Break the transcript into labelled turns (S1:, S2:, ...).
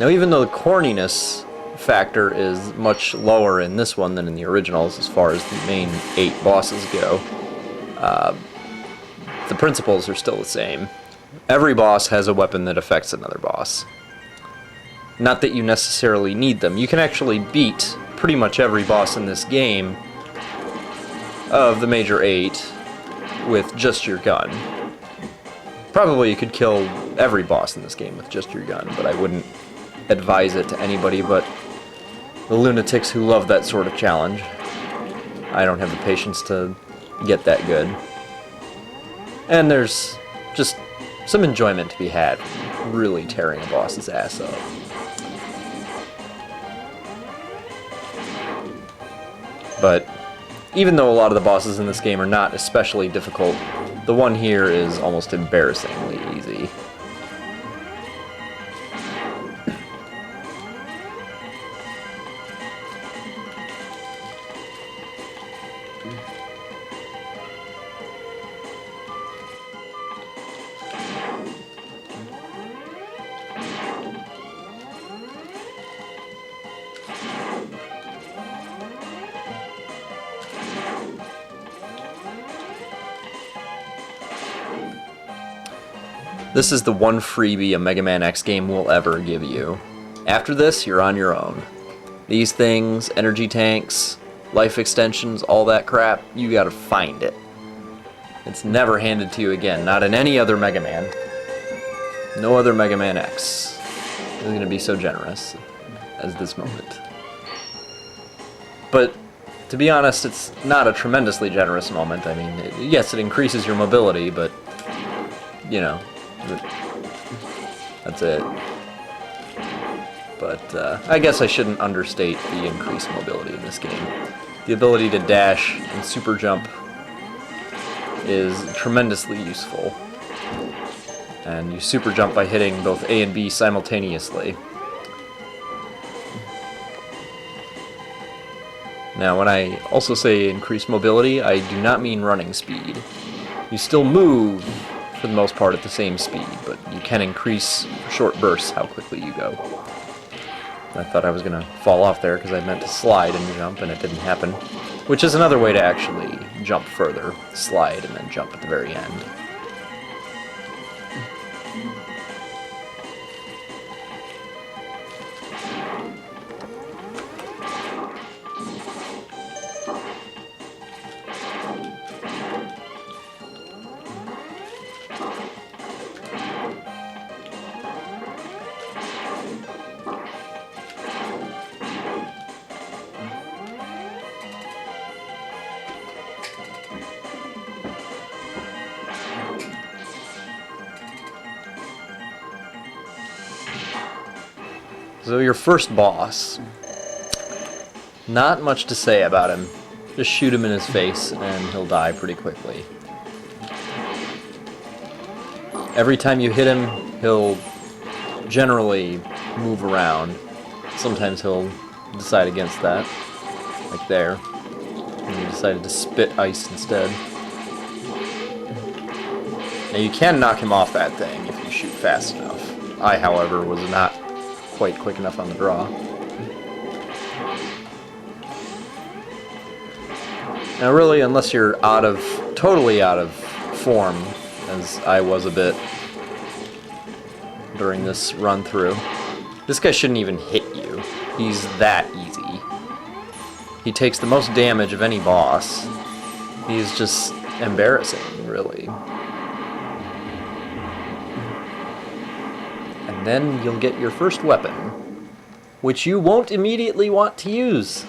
S1: Now, even though the corniness factor is much lower in this one than in the originals as far as the main 8 bosses go, the principles are still the same. Every boss has a weapon that affects another boss. Not that you necessarily need them. You can actually beat pretty much every boss in this game of the major 8 with just your gun. Probably you could kill every boss in this game with just your gun, but I wouldn't advise it to anybody but the lunatics who love that sort of challenge. I don't have the patience to get that good. And there's just some enjoyment to be had from really tearing a boss's ass up. But even though a lot of the bosses in this game are not especially difficult, the one here is almost embarrassingly easy. This is the one freebie a Mega Man X game will ever give you. After this, you're on your own. These things, energy tanks, life extensions, all that crap, you gotta find it. It's never handed to you again, not in any other Mega Man. No other Mega Man X is gonna be so generous as this moment. But to be honest, it's not a tremendously generous moment. I mean, yes, it increases your mobility, but, you know, that's it. But I guess I shouldn't understate the increased mobility in this game. The ability to dash and super jump is tremendously useful. And you super jump by hitting both A and B simultaneously. Now, when I also say increased mobility, I do not mean running speed. You still move for the most part at the same speed, but you can increase for short bursts how quickly you go. I thought I was going to fall off there because I meant to slide and jump, and it didn't happen. Which is another way to actually jump further. Slide and then jump at the very end. So your first boss, not much to say about him. Just shoot him in his face and he'll die pretty quickly. Every time you hit him, he'll generally move around. Sometimes he'll decide against that, like there. And he decided to spit ice instead. Now you can knock him off that thing if you shoot fast enough. I, however, was not quite quick enough on the draw. Now really, unless you're totally out of form, as I was a bit during this run through, this guy shouldn't even hit you. He's that easy. He takes the most damage of any boss. He's just embarrassing, really. And then you'll get your first weapon, which you won't immediately want to use.